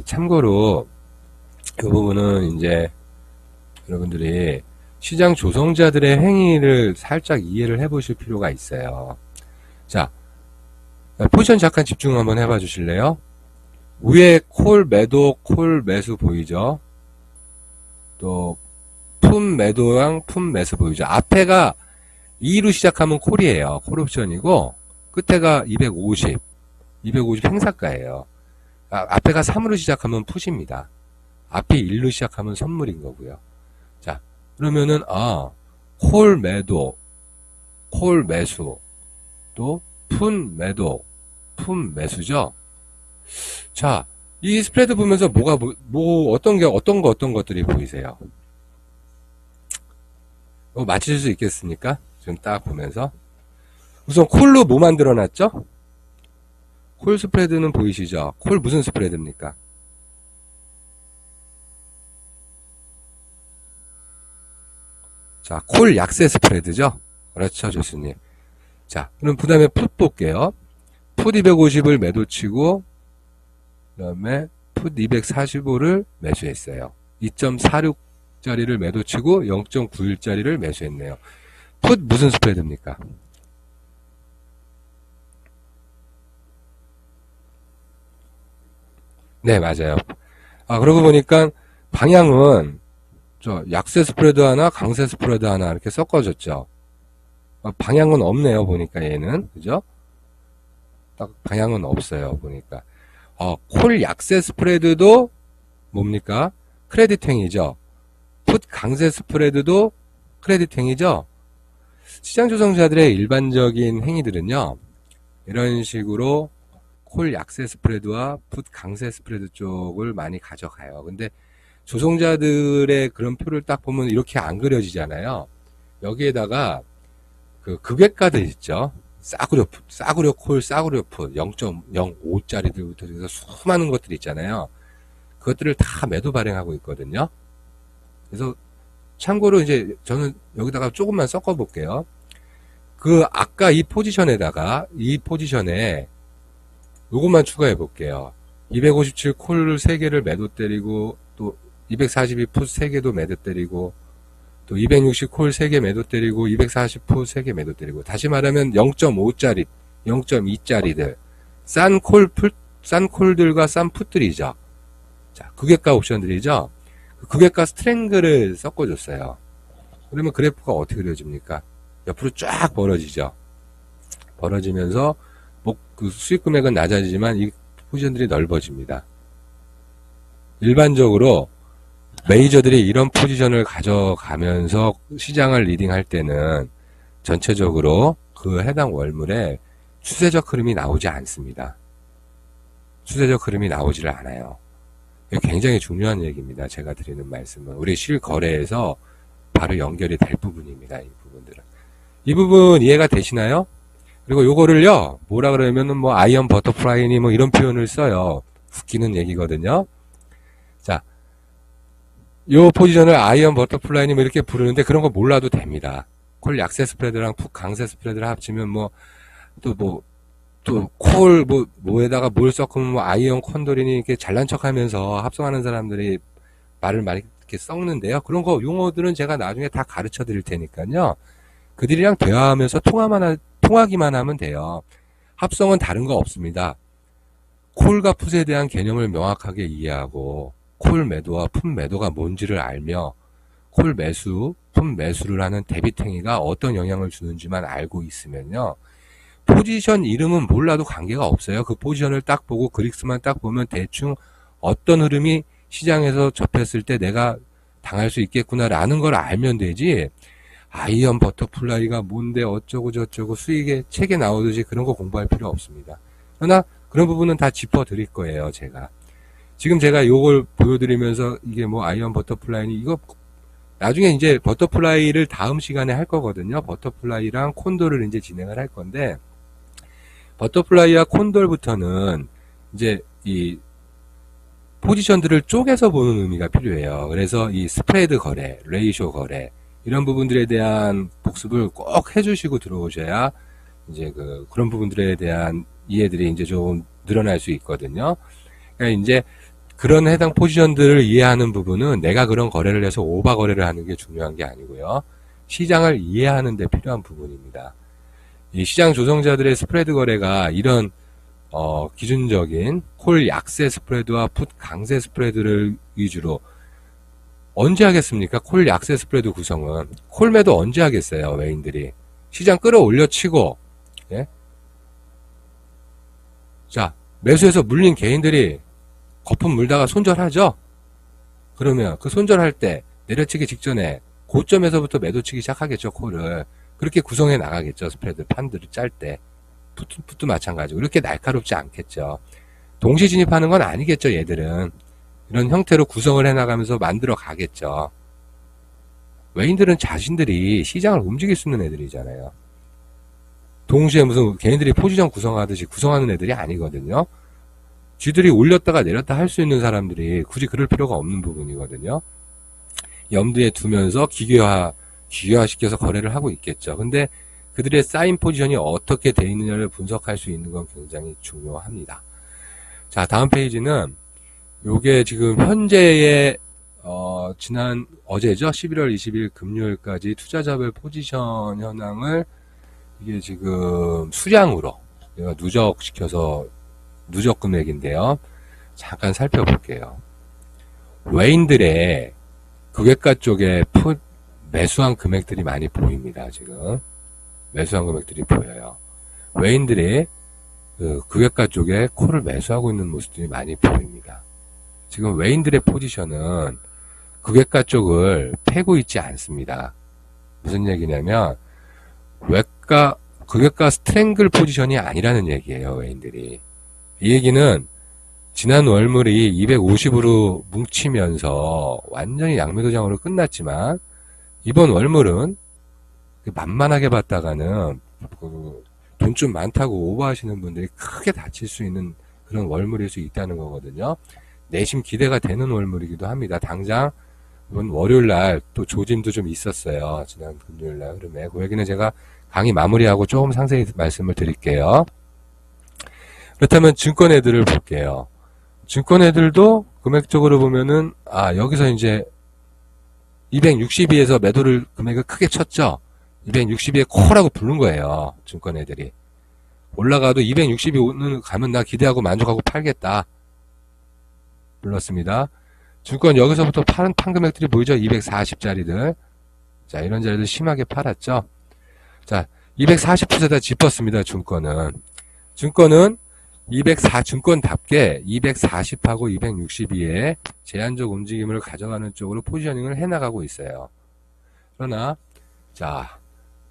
참고로 이 부분은 이제 여러분들이 시장 조성자들의 행위를 살짝 이해를 해 보실 필요가 있어요. 자, 포지션 잠깐 집중 한번 해봐 주실래요? 위에 콜 매도, 콜 매수 보이죠? 또 품 매도랑 품 매수 보이죠? 앞에가 2로 시작하면 콜이에요. 콜 옵션이고 끝에가 250 행사가예요. 앞에가 3으로 시작하면 풋입니다. 앞이 1로 시작하면 선물인 거고요. 자, 그러면은 콜 매도, 콜 매수, 또 푼 매도, 푼 매수죠. 자, 이 스프레드 보면서 어떤 것들이 보이세요? 맞히실 수 있겠습니까? 지금 딱 보면서. 우선 콜로 뭐 만들어놨죠? 콜 스프레드는 보이시죠? 콜 무슨 스프레드입니까? 자, 콜 약세 스프레드죠? 그렇죠, 교수님. 자, 그럼 그 다음에 풋 볼게요. 풋 250을 매도치고, 그 다음에 풋 245를 매수했어요. 2.46짜리를 매도치고 0.91짜리를 매수했네요. 풋 무슨 스프레드입니까? 네, 맞아요. 그러고 보니까 방향은 약세 스프레드 하나, 강세 스프레드 하나 이렇게 섞어줬죠. 방향은 없네요, 보니까 얘는. 그죠? 딱 방향은 없어요, 보니까. 콜 약세 스프레드도 뭡니까? 크레딧행이죠. 풋 강세 스프레드도 크레딧행이죠. 시장 조성자들의 일반적인 행위들은요, 이런 식으로 콜 약세 스프레드와 풋 강세 스프레드 쪽을 많이 가져가요. 근데 조성자들의 그런 표를 딱 보면 이렇게 안 그려지잖아요. 여기에다가 그 극외가들 있죠. 싸구려 콜, 싸구려 풋, 0.05짜리들부터 해서 수많은 것들이 있잖아요. 그것들을 다 매도 발행하고 있거든요. 그래서 참고로 이제 저는 여기다가 조금만 섞어 볼게요. 아까 이 포지션에 요것만 추가해 볼게요. 257 콜 3개를 매도 때리고, 또 242 풋 3개도 매도 때리고, 또 260 콜 3개 매도 때리고, 240 풋 3개 매도 때리고, 다시 말하면 0.5짜리, 0.2짜리들, 싼 콜들과 싼 풋들이죠. 자, 극외가 옵션들이죠. 극외가 스트렝글을 섞어줬어요. 그러면 그래프가 어떻게 그려집니까? 옆으로 쫙 벌어지죠. 벌어지면서 그 수익 금액은 낮아지지만 이 포지션들이 넓어집니다. 일반적으로 메이저들이 이런 포지션을 가져가면서 시장을 리딩할 때는 전체적으로 그 해당 월물에 추세적 흐름이 나오지 않습니다. 추세적 흐름이 나오지를 않아요. 이게 굉장히 중요한 얘기입니다. 제가 드리는 말씀은 우리 실거래에서 바로 연결이 될 부분입니다. 이 부분들은. 이 부분 이해가 되시나요? 그리고 요거를요, 뭐라 그러면은 아이언 버터플라이니 이런 표현을 써요. 웃기는 얘기거든요. 자, 요 포지션을 아이언 버터플라이니 이렇게 부르는데 그런 거 몰라도 됩니다. 콜 약세 스프레드랑 풋 강세 스프레드를 합치면 또 콜 뭐에다가 뭘 섞으면 아이언 컨도리니 이렇게 잘난 척하면서 합성하는 사람들이 말을 많이 이렇게 썩는데요. 그런 거 용어들은 제가 나중에 다 가르쳐 드릴 테니까요. 그들이랑 대화하면서 통하기만 하면 돼요. 합성은 다른 거 없습니다. 콜과 풋에 대한 개념을 명확하게 이해하고 콜 매도와 풋 매도가 뭔지를 알며 콜 매수, 풋 매수를 하는 데비탱이가 어떤 영향을 주는지만 알고 있으면요. 포지션 이름은 몰라도 관계가 없어요. 그 포지션을 딱 보고 그릭스만 딱 보면 대충 어떤 흐름이 시장에서 접했을 때 내가 당할 수 있겠구나라는 걸 알면 되지. 아이언 버터플라이가 뭔데 어쩌고 저쩌고 수익의 책에 나오듯이 그런 거 공부할 필요 없습니다. 그러나 그런 부분은 다 짚어드릴 거예요. 지금 제가 요걸 보여드리면서 이게 아이언 버터플라이니 이거 나중에 이제 버터플라이를 다음 시간에 할 거거든요. 버터플라이랑 콘돌을 이제 진행을 할 건데 버터플라이와 콘돌부터는 이제 이 포지션들을 쪼개서 보는 의미가 필요해요. 그래서 이 스프레드 거래, 레이쇼 거래 이런 부분들에 대한 복습을 꼭 해주시고 들어오셔야 이제 그런 부분들에 대한 이해들이 이제 좀 늘어날 수 있거든요. 그러니까 이제 그런 해당 포지션들을 이해하는 부분은 내가 그런 거래를 해서 오버 거래를 하는 게 중요한 게 아니고요. 시장을 이해하는 데 필요한 부분입니다. 이 시장 조성자들의 스프레드 거래가 이런 기준적인 콜 약세 스프레드와 풋 강세 스프레드를 위주로 언제 하겠습니까? 콜 약세 스프레드 구성은 콜 매도 언제 하겠어요? 외인들이 시장 끌어올려 치고 예? 자 매수해서 물린 개인들이 거품 물다가 손절하죠? 그러면 그 손절할 때 내려치기 직전에 고점에서부터 매도치기 시작하겠죠, 콜을. 그렇게 구성해 나가겠죠, 스프레드 판들을 짤 때. 풋도 마찬가지고. 이렇게 날카롭지 않겠죠. 동시 진입하는 건 아니겠죠, 얘들은. 이런 형태로 구성을 해 나가면서 만들어 가겠죠. 외인들은 자신들이 시장을 움직일 수 있는 애들이잖아요. 동시에 무슨 개인들이 포지션 구성하듯이 구성하는 애들이 아니거든요. 쥐들이 올렸다가 내렸다 할 수 있는 사람들이 굳이 그럴 필요가 없는 부분이거든요. 염두에 두면서 기계화시켜서 거래를 하고 있겠죠. 근데 그들의 쌓인 포지션이 어떻게 돼 있느냐를 분석할 수 있는 건 굉장히 중요합니다. 자, 다음 페이지는 요게 지금 현재의 지난 어제죠. 11월 20일 금요일까지 투자자별 포지션 현황을 이게 지금 수량으로 내가 누적시켜서 누적 금액인데요. 잠깐 살펴볼게요. 외인들의 고객가 쪽에 매수한 금액들이 많이 보입니다. 지금 매수한 금액들이 보여요. 외인들이 그 고객가 쪽에 콜을 매수하고 있는 모습들이 많이 보입니다. 지금 외인들의 포지션은 고객가 쪽을 패고 있지 않습니다. 무슨 얘기냐면 고객가 스트랭글 포지션이 아니라는 얘기예요. 외인들이. 이 얘기는 지난 월물이 250으로 뭉치면서 완전히 양매도장으로 끝났지만 이번 월물은 만만하게 봤다가는 돈 좀 많다고 오버하시는 분들이 크게 다칠 수 있는 그런 월물일 수 있다는 거거든요. 내심 기대가 되는 월물이기도 합니다. 당장 이번 월요일날 또 조짐도 좀 있었어요. 지난 금요일날 흐름에. 그 얘기는 제가 강의 마무리하고 조금 상세히 말씀을 드릴게요. 그렇다면 증권 애들을 볼게요. 증권 애들도 금액적으로 보면은 여기서 이제 262에서 매도를 금액을 크게 쳤죠. 262에 콜하고 부른 거예요. 증권 애들이. 올라가도 262는 가면 나 기대하고 만족하고 팔겠다. 불렀습니다. 증권 여기서부터 판 금액들이 보이죠? 240짜리들. 자, 이런 자리들 심하게 팔았죠. 자, 240%다 짚었습니다. 증권은 204 증권답게 240하고 262에 제한적 움직임을 가져가는 쪽으로 포지셔닝을 해나가고 있어요. 그러나 자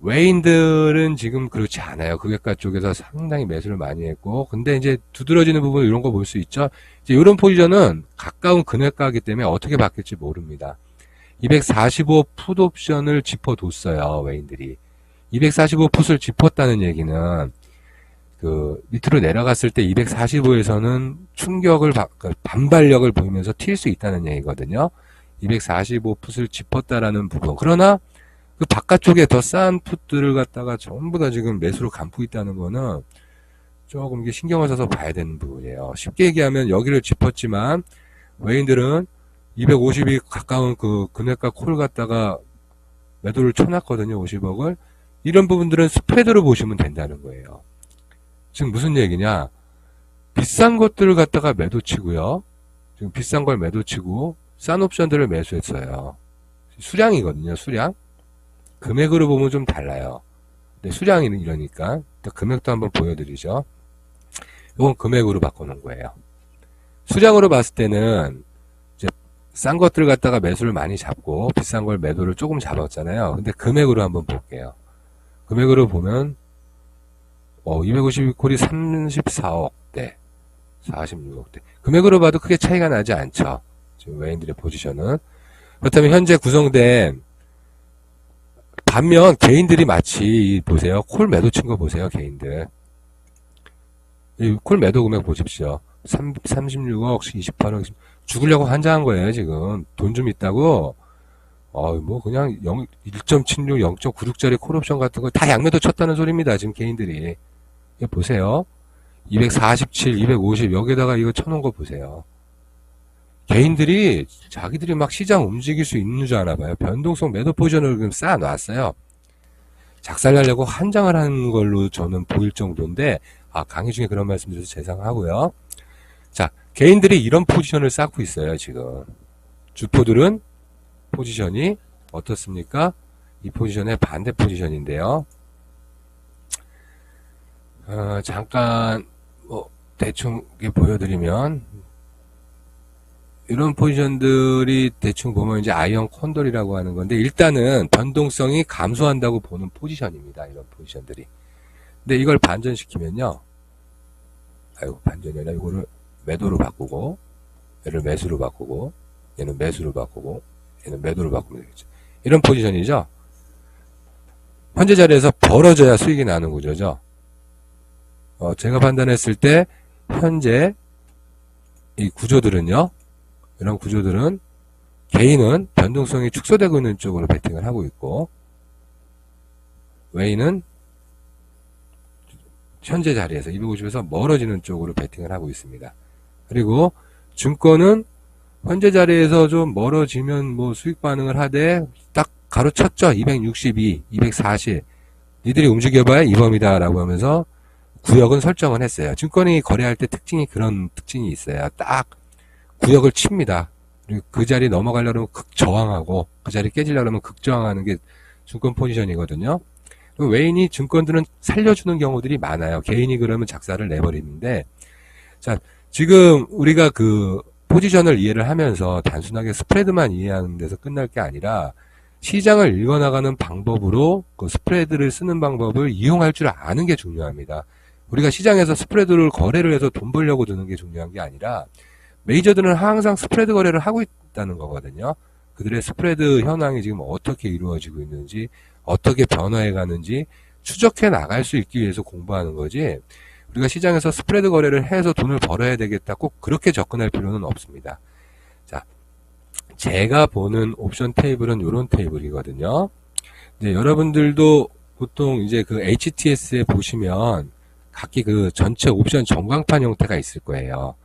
외인들은 지금 그렇지 않아요. 고객가 쪽에서 상당히 매수를 많이 했고 근데 이제 두드러지는 부분 이런 거 볼 수 있죠. 이제 이런 포지션은 가까운 근획가이기 때문에 어떻게 바뀔지 모릅니다. 245 풋옵션을 짚어뒀어요. 외인들이 245 풋을 짚었다는 얘기는 그 밑으로 내려갔을 때 245에서는 충격을 반발력을 보이면서 튈 수 있다는 얘기거든요. 245 풋을 짚었다라는 부분. 그러나 그 바깥쪽에 더 싼 풋들을 갖다가 전부 다 지금 매수로 감고 있다는 거는 조금 이게 신경을 써서 봐야 되는 부분이에요. 쉽게 얘기하면 여기를 짚었지만 외인들은 250이 가까운 그 근해가 콜 갖다가 매도를 쳐놨거든요. 50억을. 이런 부분들은 스프레드로 보시면 된다는 거예요. 지금 무슨 얘기냐? 비싼 것들을 갖다가 매도치고요. 지금 비싼 걸 매도치고 싼 옵션들을 매수했어요. 수량이거든요. 수량. 금액으로 보면 좀 달라요. 근데 수량이 이러니까 금액도 한번 보여드리죠. 이건 금액으로 바꿔놓은 거예요. 수량으로 봤을 때는 이제 싼 것들 갖다가 매수를 많이 잡고 비싼 걸 매도를 조금 잡았잖아요. 근데 금액으로 한번 볼게요. 금액으로 보면 252콜이 34억대, 46억대. 금액으로 봐도 크게 차이가 나지 않죠. 지금 외인들의 포지션은. 그렇다면 현재 구성된 반면 개인들이 마치 보세요. 콜 매도 친 거 보세요. 개인들. 이 콜 매도 금액 보십시오. 36억, 28억. 죽으려고 환장한 거예요. 지금. 돈 좀 있다고. 뭐 그냥 1.76, 0.96짜리 콜옵션 같은 거 다 양매도 쳤다는 소리입니다. 지금 개인들이. 이거 보세요. 247, 250 여기다가 이거 쳐놓은 거 보세요. 개인들이 자기들이 막 시장 움직일 수 있는 줄 아나 봐요. 변동성 매도 포지션을 지금 쌓아놨어요. 작살나려고 환장을 하는 걸로 저는 보일 정도인데, 강의 중에 그런 말씀 드려서 죄송하고요. 자, 개인들이 이런 포지션을 쌓고 있어요, 지금. 주포들은 포지션이 어떻습니까? 이 포지션의 반대 포지션인데요. 잠깐 대충 보여드리면 이런 포지션들이 대충 보면 이제 아이언 콘돌이라고 하는 건데, 일단은 변동성이 감소한다고 보는 포지션입니다. 이런 포지션들이. 근데 이걸 반전시키면요. 반전이 아니라 이거를 매도로 바꾸고, 얘를 매수로 바꾸고, 얘는 매수로 바꾸고, 얘는 매도로 바꾸면 되겠죠. 이런 포지션이죠. 현재 자리에서 벌어져야 수익이 나는 구조죠. 제가 판단했을 때 현재 이 구조들은요, 이런 구조들은 개인은 변동성이 축소되고 있는 쪽으로 베팅을 하고 있고, 웨이는 현재 자리에서 250에서 멀어지는 쪽으로 베팅을 하고 있습니다. 그리고 증권은 현재 자리에서 좀 멀어지면 뭐 수익 반응을 하되 딱 가로쳤죠. 262, 240. 니들이 움직여봐야 이 범위다 라고 하면서 구역은 설정을 했어요. 증권이 거래할 때 특징이 그런 특징이 있어요. 딱 구역을 칩니다. 그리고 그 자리 넘어가려면 극저항하고 그 자리 깨지려면 극저항하는 게 증권 포지션이거든요. 외인이 증권들은 살려주는 경우들이 많아요. 개인이 그러면 작사를 내버리는데, 자, 지금 우리가 그 포지션을 이해를 하면서 단순하게 스프레드만 이해하는 데서 끝날 게 아니라 시장을 읽어나가는 방법으로 그 스프레드를 쓰는 방법을 이용할 줄 아는 게 중요합니다. 우리가 시장에서 스프레드를 거래를 해서 돈 벌려고 드는 게 중요한 게 아니라 메이저들은 항상 스프레드 거래를 하고 있다는 거거든요. 그들의 스프레드 현황이 지금 어떻게 이루어지고 있는지, 어떻게 변화해 가는지 추적해 나갈 수 있기 위해서 공부하는 거지, 우리가 시장에서 스프레드 거래를 해서 돈을 벌어야 되겠다, 꼭 그렇게 접근할 필요는 없습니다. 자, 제가 보는 옵션 테이블은 이런 테이블이거든요. 이제 여러분들도 보통 이제 그 HTS에 보시면 각기 그 전체 옵션 전광판 형태가 있을 거예요.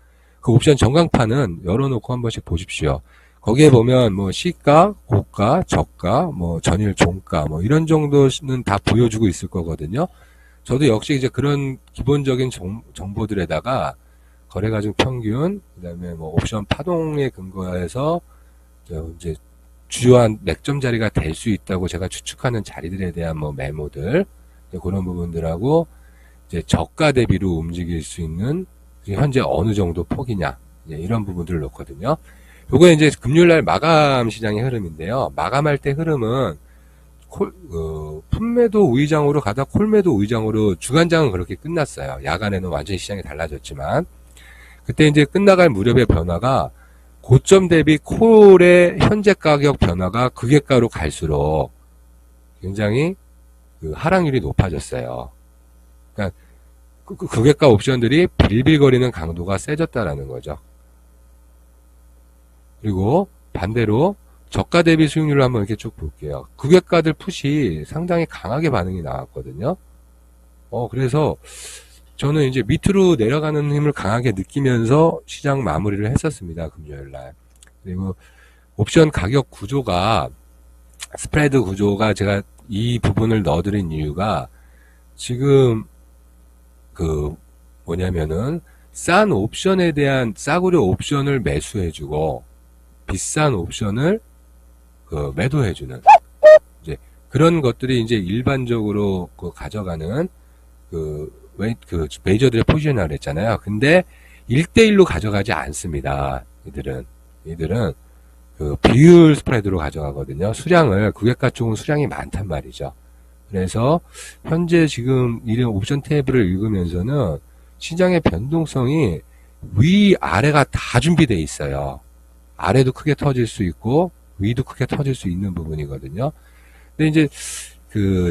그 옵션 전광판은 열어놓고 한 번씩 보십시오. 거기에 보면 뭐 시가, 고가, 저가, 뭐 전일 종가, 뭐 이런 정도는 다 보여주고 있을 거거든요. 저도 역시 이제 그런 기본적인 정보들에다가 거래 가중 평균, 그다음에 뭐 옵션 파동에 근거해서 이제 주요한 맥점 자리가 될 수 있다고 제가 추측하는 자리들에 대한 뭐 메모들, 그런 부분들하고 이제 저가 대비로 움직일 수 있는 현재 어느 정도 폭이냐, 이런 부분들을 놓거든요. 요거 이제 금요일날 마감 시장의 흐름인데요. 마감할 때 흐름은 풋매도 우위장으로 가다 콜매도 우위장으로 주간장은 그렇게 끝났어요. 야간에는 완전히 시장이 달라졌지만, 그때 이제 끝나갈 무렵의 변화가 고점 대비 콜의 현재 가격 변화가 극약가로 갈수록 굉장히 그 하락률이 높아졌어요. 그러니까 극약가 옵션들이 빌빌거리는 강도가 세졌다라는 거죠. 그리고 반대로 저가 대비 수익률을 한번 이렇게 쭉 볼게요. 극약가들 풋이 상당히 강하게 반응이 나왔거든요. 그래서 저는 이제 밑으로 내려가는 힘을 강하게 느끼면서 시장 마무리를 했었습니다. 금요일날. 그리고 옵션 가격 구조가, 스프레드 구조가 제가 이 부분을 넣어드린 이유가 지금 뭐냐면은 싼 옵션에 대한 싸구려 옵션을 매수해주고 비싼 옵션을 매도해주는 이제 그런 것들이 이제 일반적으로 가져가는 메이저들의 포지션이라고 그랬잖아요. 근데 1대1로 가져가지 않습니다. 이들은 비율 스프레드로 가져가거든요. 수량을, 극약가 쪽은 수량이 많단 말이죠. 그래서 현재 지금 이런 옵션 테이블을 읽으면서는 시장의 변동성이 위아래가 다 준비되어 있어요. 아래도 크게 터질 수 있고 위도 크게 터질 수 있는 부분이거든요. 근데 이제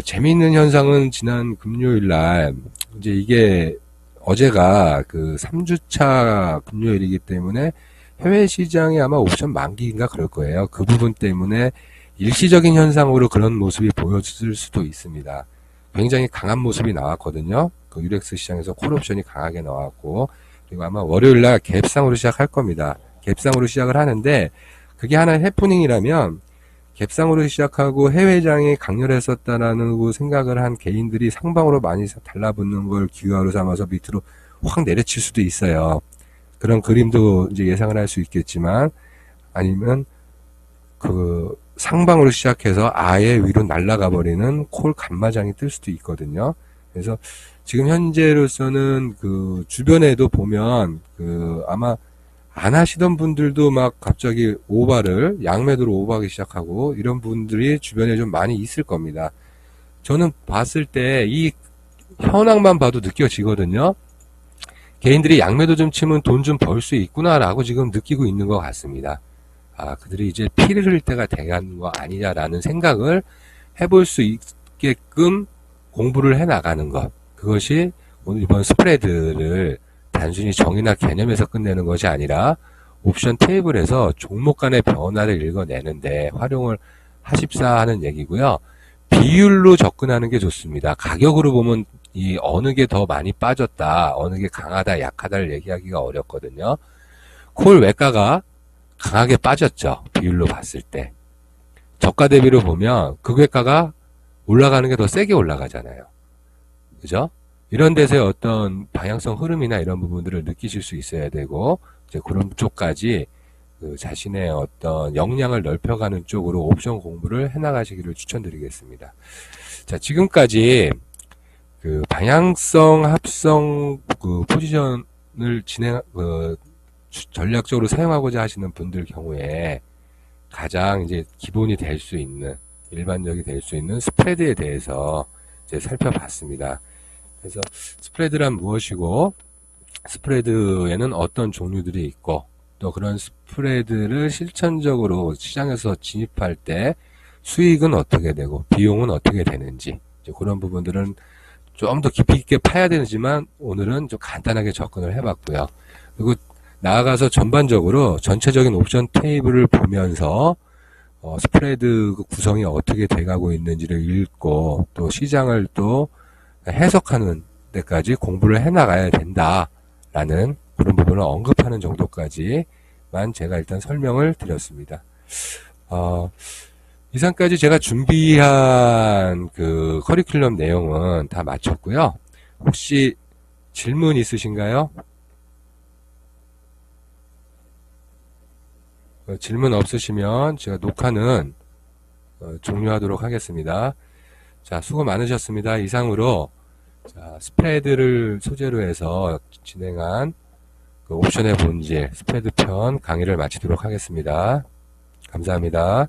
재미있는 현상은 지난 금요일 날, 이제 이게 어제가 3주차 금요일이기 때문에 해외 시장이 아마 옵션 만기인가 그럴 거예요. 그 부분 때문에 일시적인 현상으로 그런 모습이 보여질 수도 있습니다. 굉장히 강한 모습이 나왔거든요. 유렉스 시장에서 콜옵션이 강하게 나왔고, 그리고 아마 월요일 날 갭상으로 시작할 겁니다. 갭상으로 시작을 하는데 그게 하나의 해프닝이라면 갭상으로 시작하고 해외장이 강렬했었다라는 생각을 한 개인들이 상방으로 많이 달라붙는 걸 기회로 삼아서 밑으로 확 내려칠 수도 있어요. 그런 그림도 이제 예상을 할 수 있겠지만 아니면 그 상방으로 시작해서 아예 위로 날아가 버리는 콜 감마장이 뜰 수도 있거든요. 그래서 지금 현재로서는 그 주변에도 보면 그 아마 안 하시던 분들도 막 갑자기 오바를 양매도로 오버하기 시작하고 이런 분들이 주변에 좀 많이 있을 겁니다. 저는 봤을 때 이 현황만 봐도 느껴지거든요. 개인들이 양매도 좀 치면 돈 좀 벌 수 있구나라고 지금 느끼고 있는 것 같습니다. 아, 그들이 이제 피를 흘릴 때가 돼가는 거 아니냐라는 생각을 해볼 수 있게끔 공부를 해 나가는 것. 그것이 오늘 이번 스프레드를 단순히 정의나 개념에서 끝내는 것이 아니라 옵션 테이블에서 종목 간의 변화를 읽어내는데 활용을 하십사 하는 얘기고요. 비율로 접근하는 게 좋습니다. 가격으로 보면 이 어느 게 더 많이 빠졌다, 어느 게 강하다, 약하다를 얘기하기가 어렵거든요. 콜 외가가 강하게 빠졌죠. 비율로 봤을 때. 저가 대비로 보면 극외가가 올라가는 게 더 세게 올라가잖아요. 그죠? 이런 데서의 어떤 방향성 흐름이나 이런 부분들을 느끼실 수 있어야 되고, 이제 그런 쪽까지 그 자신의 어떤 역량을 넓혀가는 쪽으로 옵션 공부를 해나가시기를 추천드리겠습니다. 자, 지금까지 그 방향성 합성 그 포지션을 전략적으로 사용하고자 하시는 분들 경우에 가장 이제 기본이 될 수 있는, 일반적이 될 수 있는 스프레드에 대해서 이제 살펴봤습니다. 그래서 스프레드란 무엇이고, 스프레드에는 어떤 종류들이 있고, 또 그런 스프레드를 실천적으로 시장에서 진입할 때 수익은 어떻게 되고, 비용은 어떻게 되는지, 이제 그런 부분들은 좀 더 깊이 있게 파야 되지만, 오늘은 좀 간단하게 접근을 해봤고요. 그리고 나아가서 전반적으로 전체적인 옵션 테이블을 보면서 스프레드 구성이 어떻게 돼가고 있는지를 읽고 또 시장을 또 해석하는 데까지 공부를 해나가야 된다라는 그런 부분을 언급하는 정도까지만 제가 일단 설명을 드렸습니다. 이상까지 제가 준비한 그 커리큘럼 내용은 다 마쳤고요. 혹시 질문 있으신가요? 질문 없으시면 제가 녹화는 종료하도록 하겠습니다. 자, 수고 많으셨습니다. 이상으로 자, 스프레드를 소재로 해서 진행한 그 옵션의 본질, 스프레드 편 강의를 마치도록 하겠습니다. 감사합니다.